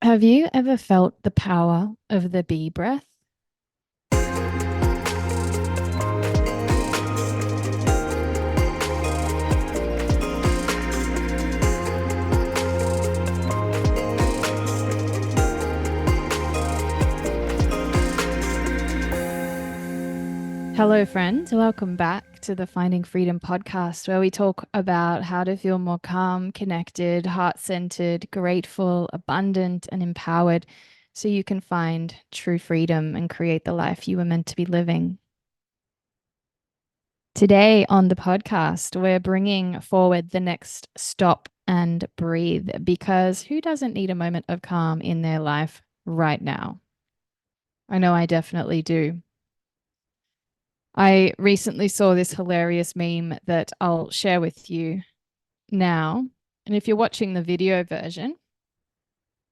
Have you ever felt the power of the bee breath? Hello, friends. Welcome back to the Finding Freedom podcast, where we talk about how to feel more calm, connected, heart centered, grateful, abundant, and empowered so you can find true freedom and create the life you were meant to be living. Today on the podcast, we're bringing forward the next stop and breathe, because who doesn't need a moment of calm in their life right now? I know I definitely do. I recently saw this hilarious meme that I'll share with you now. And if you're watching the video version,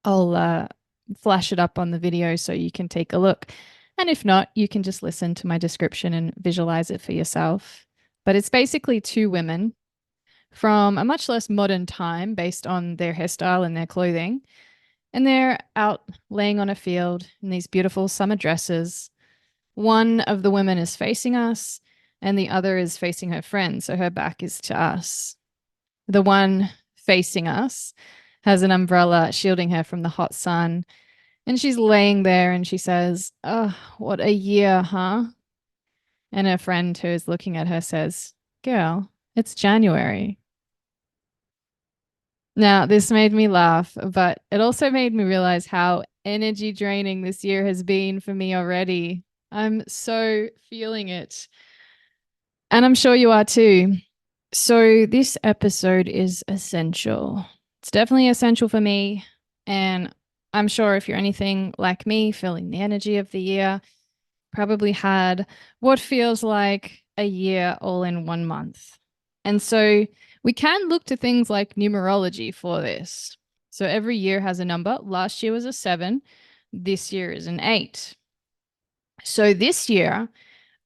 I'll flash it up on the video so you can take a look. And if not, you can just listen to my description and visualize it for yourself. But it's basically two women from a much less modern time based on their hairstyle and their clothing. And they're out laying on a field in these beautiful summer dresses. One of the women is facing us and the other is facing her friend. So her back is to us. The one facing us has an umbrella shielding her from the hot sun. And she's laying there and she says, "Oh, what a year, huh?" And her friend who is looking at her says, "Girl, it's January." Now, this made me laugh, but it also made me realize how energy draining this year has been for me already. I'm so feeling it. And I'm sure you are too. So, this episode is essential. It's definitely essential for me. And I'm sure if you're anything like me, feeling the energy of the year, probably had what feels like a year all in 1 month. And so, we can look to things like numerology for this. So, every year has a number. Last year was a 7, this year is an 8. So, this year,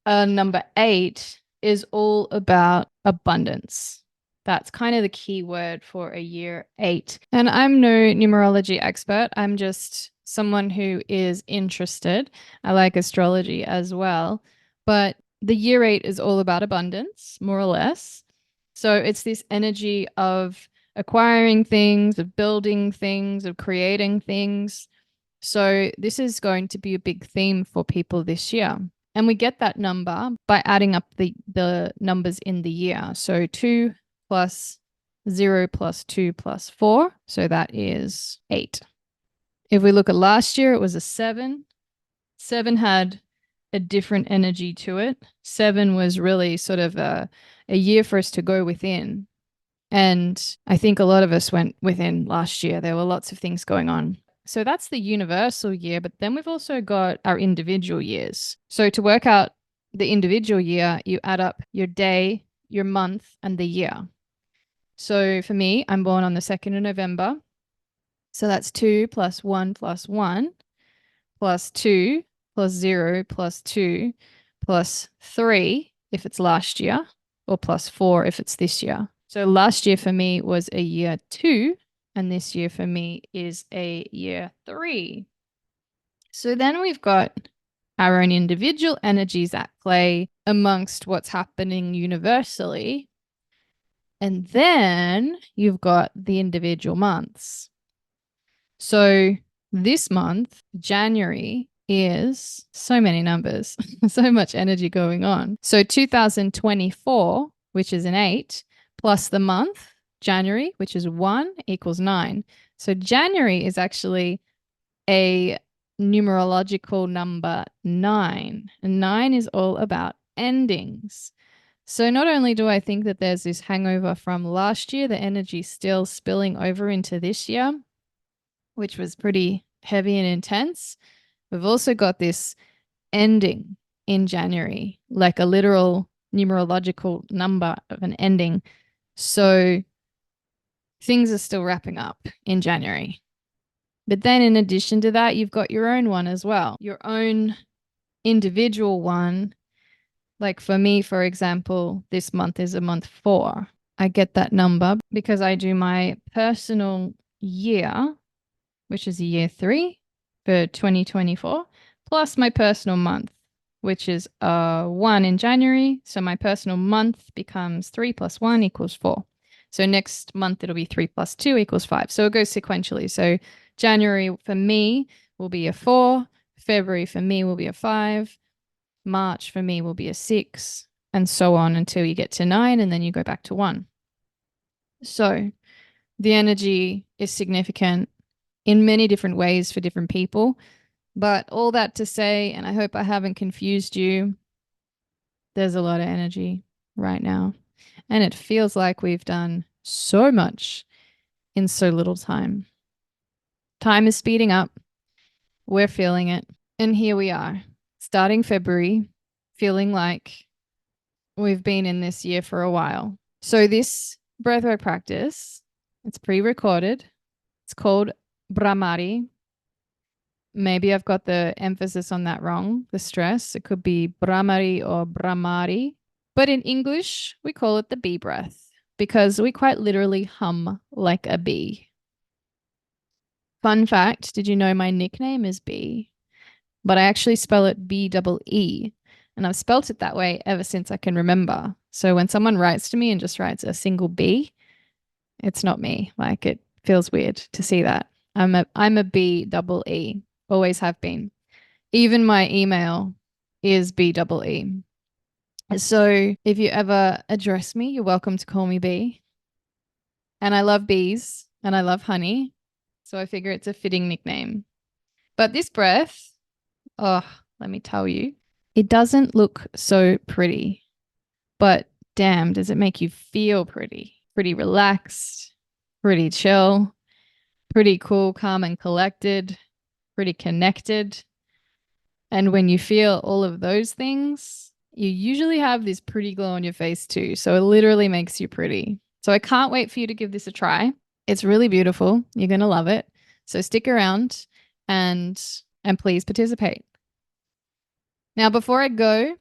number 8 is all about abundance. That's kind of the key word for a year 8. And I'm no numerology expert. I'm just someone who is interested. I like astrology as well. But the year 8 is all about abundance, more or less. So it's this energy of acquiring things, of building things, of creating things. So this is going to be a big theme for people this year. And we get that number by adding up the numbers in the year. So 2 plus 0 plus 2 plus 4. So that is 8. If we look at last year, it was a 7. 7 had a different energy to it. 7 was really sort of a year for us to go within. And I think a lot of us went within last year. There were lots of things going on. So that's the universal year, but then we've also got our individual years. So to work out the individual year, you add up your day, your month, and the year. So for me, I'm born on the 2nd of November. So that's 2 plus 1 plus 1 plus 2 plus 0 plus 2 plus 3 if it's last year, or plus 4 if it's this year. So last year for me was a year 2. And this year for me is a year 3. So then we've got our own individual energies at play amongst what's happening universally. And then you've got the individual months. So this month, January, is so many numbers, so much energy going on. So 2024, which is an 8, plus the month, January, which is 1, equals 9. So January is actually a numerological number 9. And 9 is all about endings. So not only do I think that there's this hangover from last year, the energy still spilling over into this year, which was pretty heavy and intense, we've also got this ending in January, like a literal numerological number of an ending. So things are still wrapping up in January. But then in addition to that, you've got your own one as well, your own individual one. Like for me, for example, this month is a month 4. I get that number because I do my personal year, which is year 3 for 2024, plus my personal month, which is 1 in January. So my personal month becomes 3 plus 1 equals 4. So next month it'll be 3 plus 2 equals 5. So it goes sequentially. So January for me will be a 4. February for me will be a 5. March for me will be a 6, and so on until you get to 9, and then you go back to 1. So the energy is significant in many different ways for different people. But all that to say, and I hope I haven't confused you, there's a lot of energy right now. And it feels like we've done so much in so little time. Time is speeding up. We're feeling it. And here we are, starting February, feeling like we've been in this year for a while. So this breathwork practice, it's pre-recorded. It's called Bhramari. Maybe I've got the emphasis on that wrong, the stress. It could be Bhramari or Bhramari. But in English, we call it the bee breath because we quite literally hum like a bee. Fun fact, did you know my nickname is Bee? But I actually spell it B-double-E. And I've spelt it that way ever since I can remember. So when someone writes to me and just writes a single B, it's not me. Like, it feels weird to see that. I'm a B-double-E. Always have been. Even my email is B-double-E. So if you ever address me, you're welcome to call me B. And I love bees and I love honey. So I figure it's a fitting nickname. But this breath, oh, let me tell you, it doesn't look so pretty, but damn, does it make you feel pretty? Pretty relaxed, pretty chill, pretty cool, calm and collected, pretty connected. And when you feel all of those things, you usually have this pretty glow on your face too. So it literally makes you pretty. So I can't wait for you to give this a try. It's really beautiful. You're going to love it. So stick around and please participate. Now, before I go,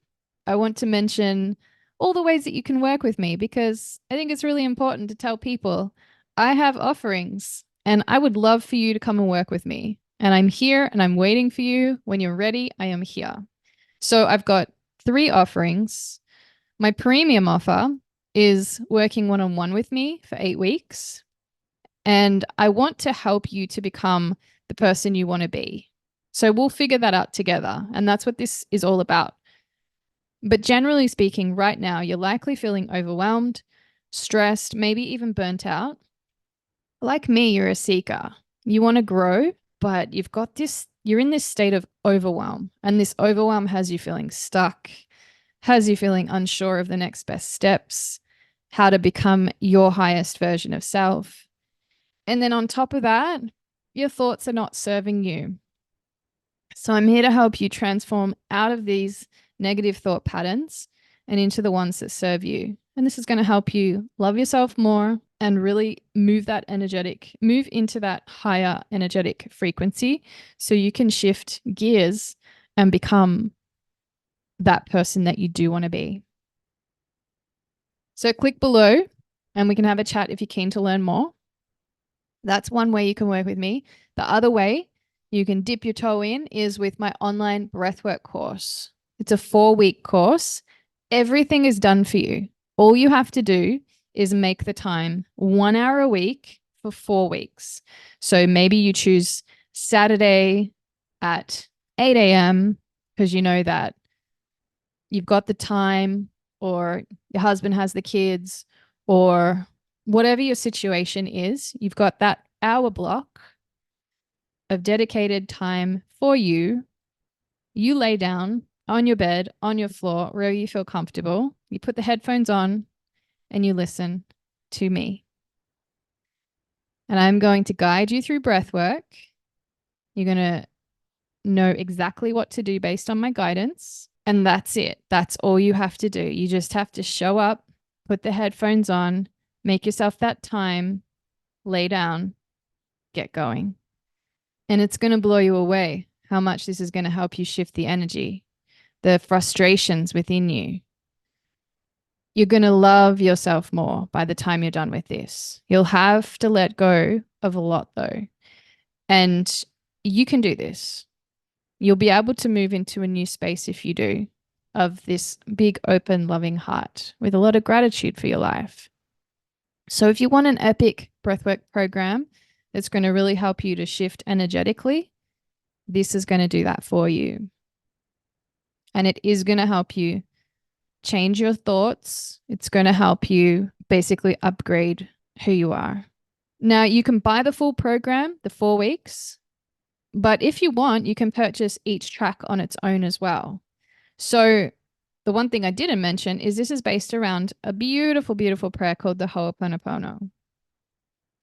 I want to mention all the ways that you can work with me because I think it's really important to tell people I have offerings and I would love for you to come and work with me. And I'm here and I'm waiting for you. When you're ready, I am here. So I've got 3 offerings. My premium offer is working one-on-one with me for 8 weeks. And I want to help you to become the person you want to be. So we'll figure that out together. And that's what this is all about. But generally speaking, right now, you're likely feeling overwhelmed, stressed, maybe even burnt out. Like me, you're a seeker. You want to grow, but you're in this state of overwhelm. And this overwhelm has you feeling stuck, has you feeling unsure of the next best steps, how to become your highest version of self. And then on top of that, your thoughts are not serving you. So I'm here to help you transform out of these negative thought patterns and into the ones that serve you. And this is going to help you love yourself more and really move into that higher energetic frequency so you can shift gears and become that person that you do want to be. So click below and we can have a chat if you're keen to learn more. That's one way you can work with me. The other way you can dip your toe in is with my online breathwork course. It's a 4-week course. Everything is done for you. All you have to do is make the time 1 hour a week for 4 weeks. So maybe you choose Saturday at 8 a.m. because you know that you've got the time, or your husband has the kids, or whatever your situation is, you've got that hour block of dedicated time for you. You lay down on your bed, on your floor, wherever you feel comfortable. You put the headphones on and you listen to me. And I'm going to guide you through breath work. You're going to know exactly what to do based on my guidance. And that's it. That's all you have to do. You just have to show up, put the headphones on, make yourself that time, lay down, get going. And it's going to blow you away how much this is going to help you shift the energy, the frustrations within you. You're going to love yourself more by the time you're done with this. You'll have to let go of a lot though. And you can do this. You'll be able to move into a new space if you do, of this big, open, loving heart with a lot of gratitude for your life. So if you want an epic breathwork program that's going to really help you to shift energetically, this is going to do that for you. And it is going to help you change your thoughts. It's going to help you basically upgrade who you are. Now, you can buy the full program, the 4 weeks, but if you want, you can purchase each track on its own as well. So the one thing I didn't mention is this is based around a beautiful, beautiful prayer called the Ho'oponopono.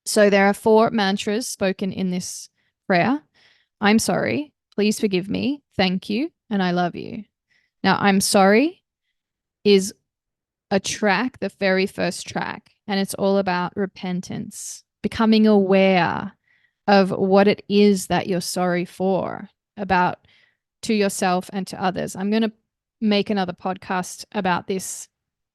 So there are 4 mantras spoken in this prayer. I'm sorry, please forgive me, thank you, and I love you. Now, I'm sorry is a track, the very first track, and it's all about repentance, becoming aware of what it is that you're sorry for, about to yourself and to others. I'm going to make another podcast about this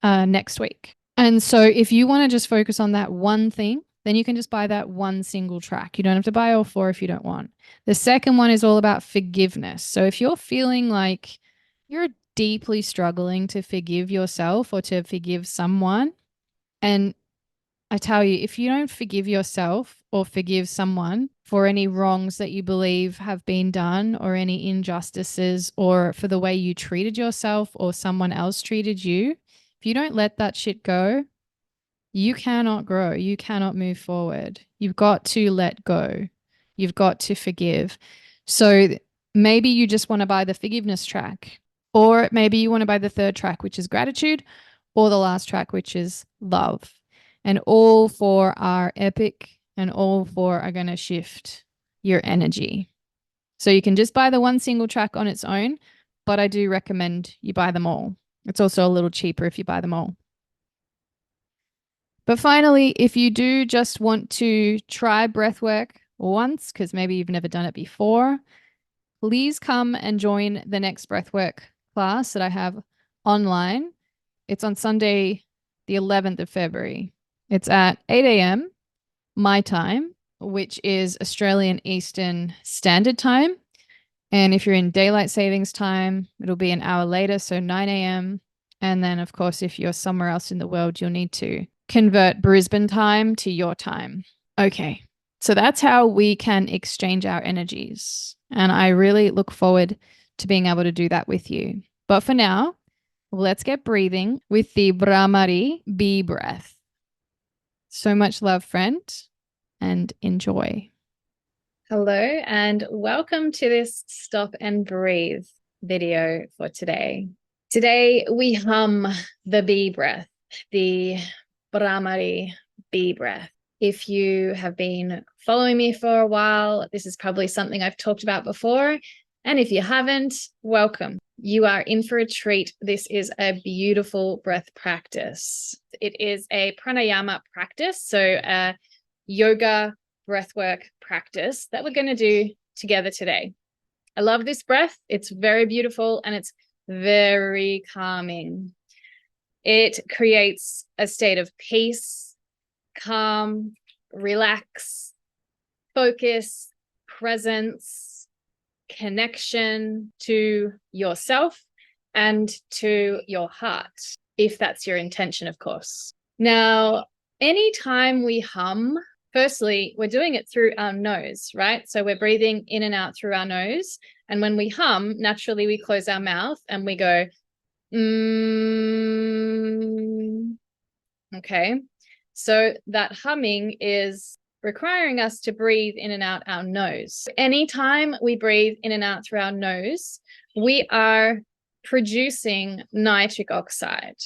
next week. And so if you want to just focus on that one thing, then you can just buy that one single track. You don't have to buy all 4 if you don't want. The second one is all about forgiveness. So if you're feeling like you're deeply struggling to forgive yourself or to forgive someone, and I tell you, if you don't forgive yourself or forgive someone for any wrongs that you believe have been done or any injustices or for the way you treated yourself or someone else treated you, if you don't let that shit go, you cannot grow. You cannot move forward. You've got to let go. You've got to forgive. So maybe you just want to buy the forgiveness track, or maybe you want to buy the 3rd track, which is gratitude, or the last track, which is love. And all 4 are epic and all 4 are going to shift your energy. So you can just buy the one single track on its own, but I do recommend you buy them all. It's also a little cheaper if you buy them all. But finally, if you do just want to try breathwork once, because maybe you've never done it before, please come and join the next breathwork class that I have online. It's on Sunday, the 11th of February. It's at 8 a.m. my time, which is Australian Eastern Standard Time. And if you're in daylight savings time, it'll be an hour later, so 9 a.m. And then, of course, if you're somewhere else in the world, you'll need to convert Brisbane time to your time. Okay, so that's how we can exchange our energies. And I really look forward to being able to do that with you. But for now, let's get breathing with the Bhramari bee breath. So much love, friend, and enjoy. Hello, and welcome to this Stop and Breathe video for today. Today, we hum the bee breath, the Bhramari bee breath. If you have been following me for a while, this is probably something I've talked about before. And if you haven't, welcome. You are in for a treat. This is a beautiful breath practice. It is a pranayama practice, so a yoga breathwork practice that we're going to do together today. I love this breath. It's very beautiful and it's very calming. It creates a state of peace, calm, relax, focus, presence, connection to yourself and to your heart, if that's your intention, of course. Now, anytime we hum, firstly, we're doing it through our nose, right? So we're breathing in and out through our nose. And when we hum, naturally we close our mouth and we go, okay. So that humming is requiring us to breathe in and out our nose. Anytime we breathe in and out through our nose, we are producing nitric oxide.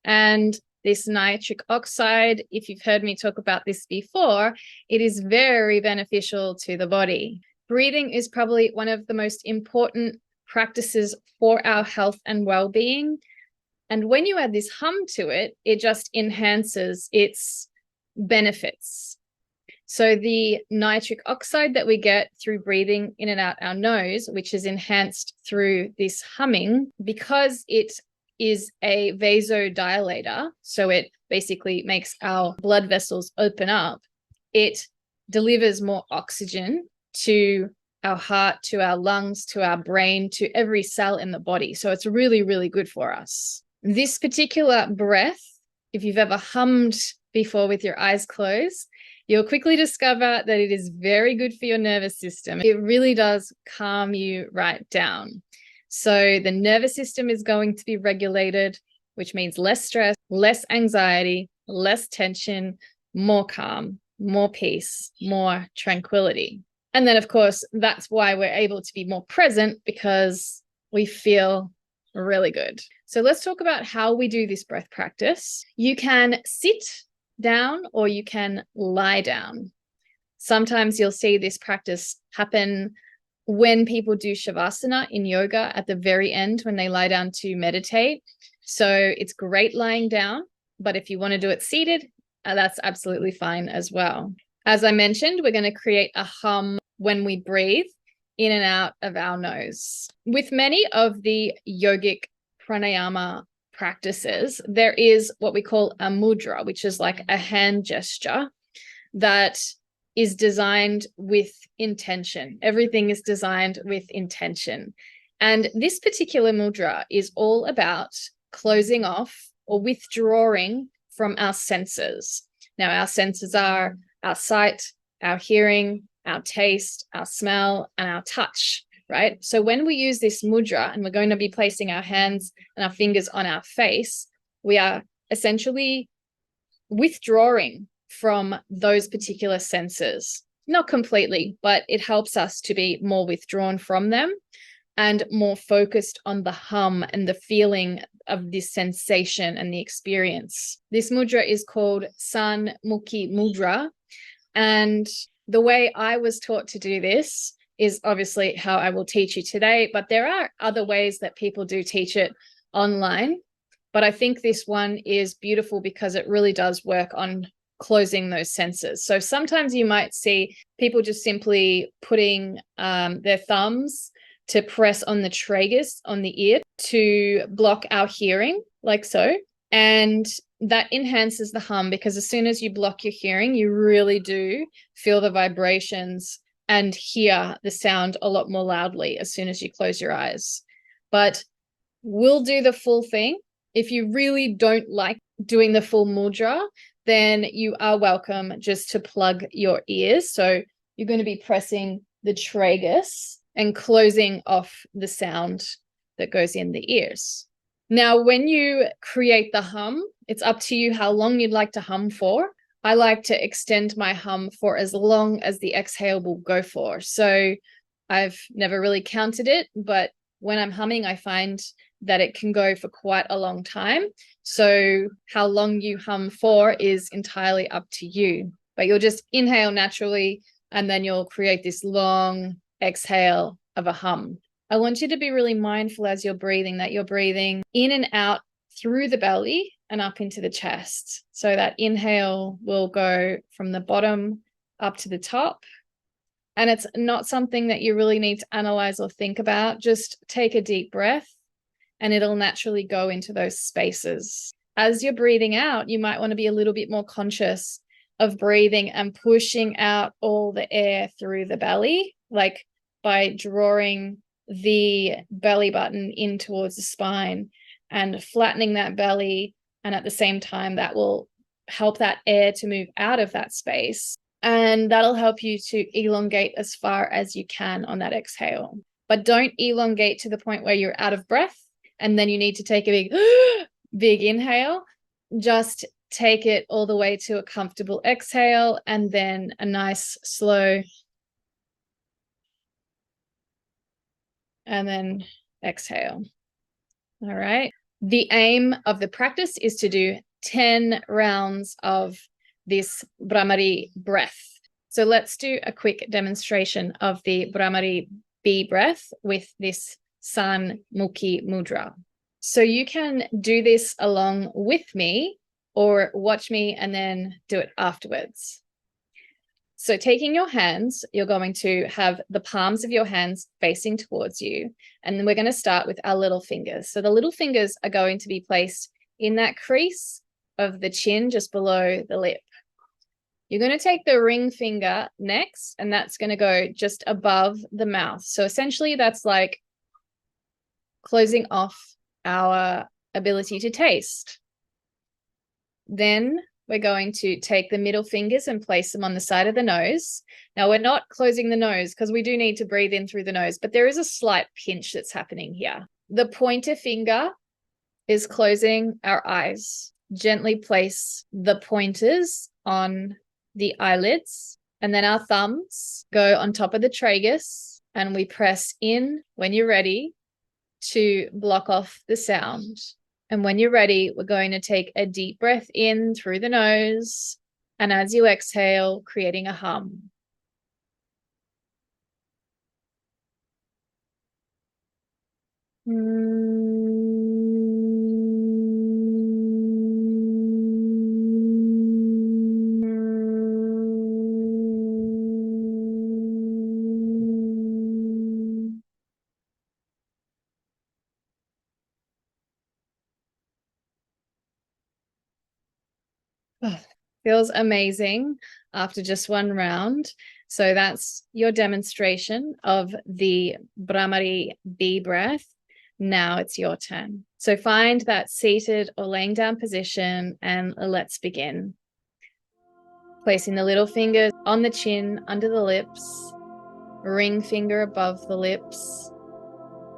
And this nitric oxide, if you've heard me talk about this before, it is very beneficial to the body. Breathing is probably one of the most important practices for our health and well-being. And when you add this hum to it, it just enhances its benefits. So the nitric oxide that we get through breathing in and out our nose, which is enhanced through this humming, because it is a vasodilator, so it basically makes our blood vessels open up, it delivers more oxygen to our heart, to our lungs, to our brain, to every cell in the body. So it's really, really good for us. This particular breath, if you've ever hummed before with your eyes closed, you'll quickly discover that it is very good for your nervous system. It really does calm you right down. So the nervous system is going to be regulated, which means less stress, less anxiety, less tension, more calm, more peace, more tranquility. And then, of course, that's why we're able to be more present, because we feel really good. So let's talk about how we do this breath practice. You can sit down or you can lie down. Sometimes you'll see this practice happen when people do shavasana in yoga at the very end when they lie down to meditate. So it's great lying down, but if you want to do it seated, that's absolutely fine as well. As I mentioned, we're going to create a hum when we breathe in and out of our nose. With many of the yogic pranayama practices, there is what we call a mudra, which is like a hand gesture that is designed with intention. Everything is designed with intention. And this particular mudra is all about closing off or withdrawing from our senses. Now, our senses are our sight, our hearing, our taste, our smell, and our touch, right? So when we use this mudra and we're going to be placing our hands and our fingers on our face, we are essentially withdrawing from those particular senses. Not completely, but it helps us to be more withdrawn from them and more focused on the hum and the feeling of this sensation and the experience. This mudra is called San Mukhi Mudra. And the way I was taught to do this is obviously how I will teach you today, but there are other ways that people do teach it online. But I think this one is beautiful because it really does work on closing those senses. So sometimes you might see people just simply putting their thumbs to press on the tragus on the ear to block our hearing, like so. And that enhances the hum, because as soon as you block your hearing, you really do feel the vibrations and hear the sound a lot more loudly as soon as you close your eyes. But we'll do the full thing. If you really don't like doing the full mudra, then you are welcome just to plug your ears. So you're going to be pressing the tragus and closing off the sound that goes in the ears. Now, when you create the hum, it's up to you how long you'd like to hum for. I like to extend my hum for as long as the exhale will go for. So I've never really counted it, but when I'm humming, I find that it can go for quite a long time. So how long you hum for is entirely up to you, but you'll just inhale naturally, and then you'll create this long exhale of a hum. I want you to be really mindful as you're breathing that you're breathing in and out through the belly and up into the chest. So that inhale will go from the bottom up to the top. And it's not something that you really need to analyze or think about. Just take a deep breath and it'll naturally go into those spaces. As you're breathing out, you might want to be a little bit more conscious of breathing and pushing out all the air through the belly, like by drawing the belly button in towards the spine and flattening that belly. And at the same time, that will help that air to move out of that space. And that'll help you to elongate as far as you can on that exhale. But don't elongate to the point where you're out of breath and then you need to take a big inhale. Just take it all the way to a comfortable exhale and then a nice slow and then exhale. All right. The aim of the practice is to do 10 rounds of this Bhramari breath. So let's do a quick demonstration of the Bhramari B breath with this San Mukhi Mudra. So you can do this along with me or watch me and then do it afterwards. So taking your hands, you're going to have the palms of your hands facing towards you. And then we're going to start with our little fingers. So the little fingers are going to be placed in that crease of the chin just below the lip. You're going to take the ring finger next, and that's going to go just above the mouth. So essentially that's like closing off our ability to taste. Then we're going to take the middle fingers and place them on the side of the nose. Now, we're not closing the nose because we do need to breathe in through the nose, but there is a slight pinch that's happening here. The pointer finger is closing our eyes. Gently place the pointers on the eyelids, and then our thumbs go on top of the tragus, and we press in when you're ready to block off the sound. And when you're ready, we're going to take a deep breath in through the nose, and as you exhale, creating a hum. Feels amazing after just one round. So that's your demonstration of the Bhramari bee breath. Now it's your turn. So find that seated or laying down position, and let's begin. Placing the little fingers on the chin, under the lips, ring finger above the lips,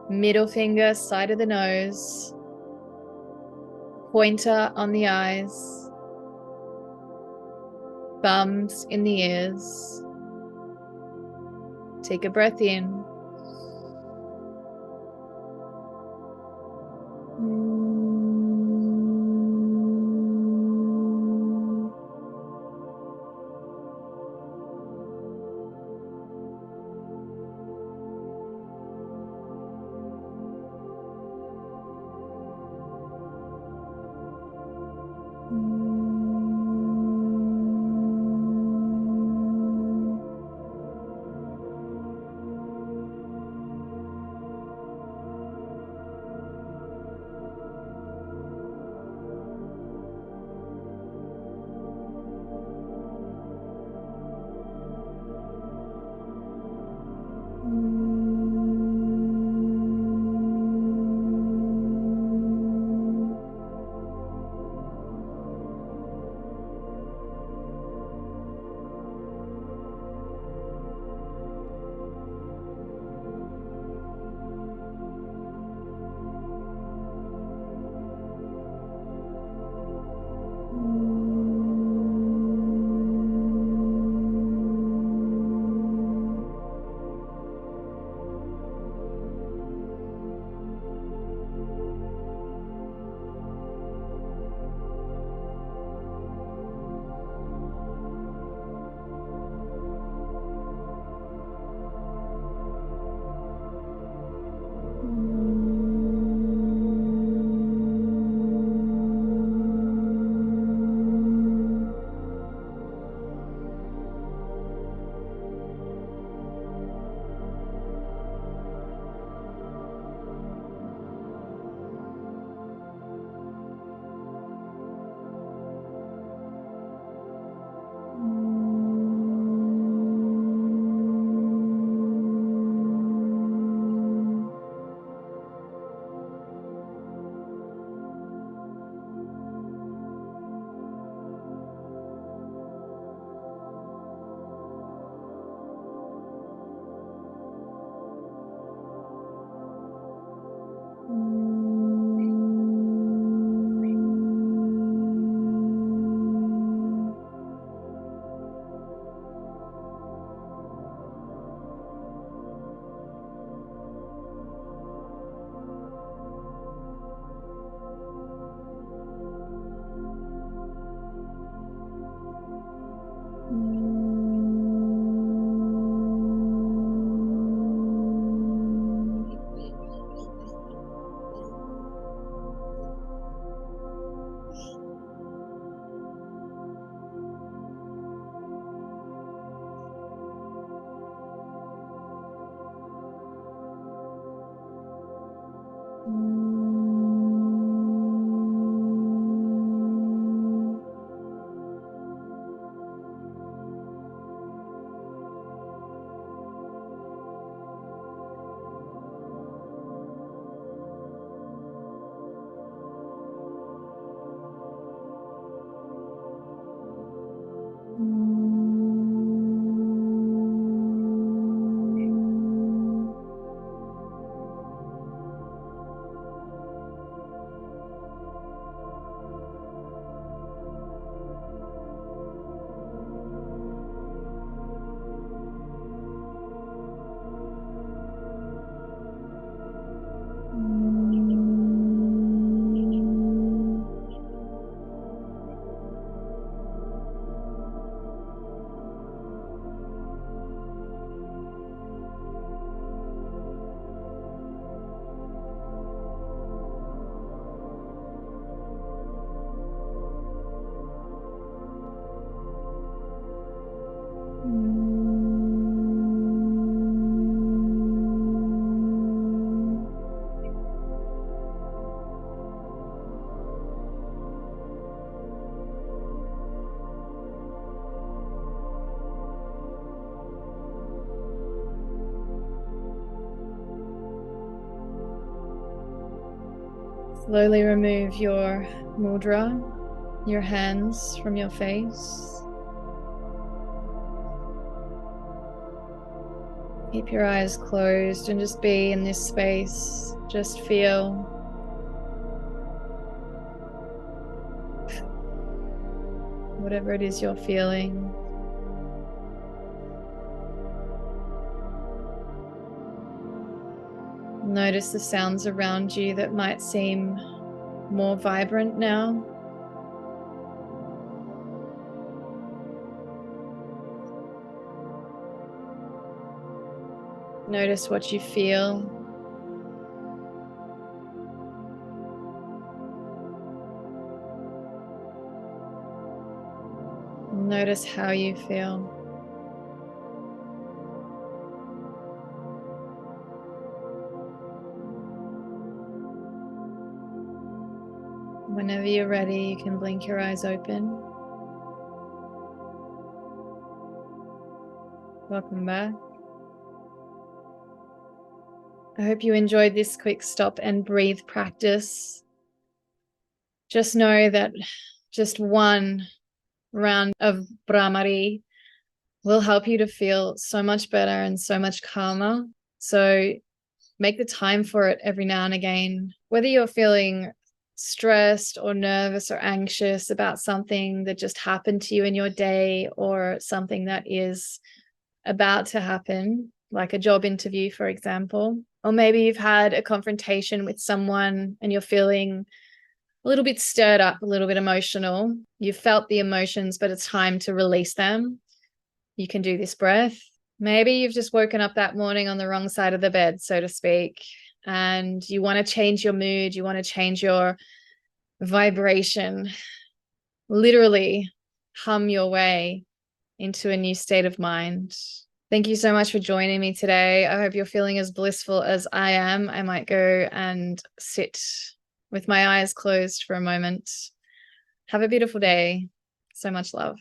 middle finger side of the nose, pointer on the eyes, thumbs in the ears. Take a breath in. Slowly remove your mudra, your hands from your face. Keep your eyes closed and just be in this space. Just feel whatever it is you're feeling. Notice the sounds around you that might seem more vibrant now. Notice what you feel. Notice how you feel. Whenever you're ready, you can blink your eyes open. Welcome back. I hope you enjoyed this quick stop and breathe practice. Just know that just one round of Bhramari will help you to feel so much better and so much calmer. So make the time for it every now and again. Whether you're feeling stressed or nervous or anxious about something that just happened to you in your day or something that is about to happen, like a job interview, for example, or maybe you've had a confrontation with someone and you're feeling a little bit stirred up, a little bit emotional. You've felt the emotions, but it's time to release them. You can do this breath. Maybe you've just woken up that morning on the wrong side of the bed, so to speak, and you want to change your mood, you want to change your vibration, literally hum your way into a new state of mind. Thank you so much for joining me today. I hope you're feeling as blissful as I am. I might go and sit with my eyes closed for a moment. Have a beautiful day. So much love.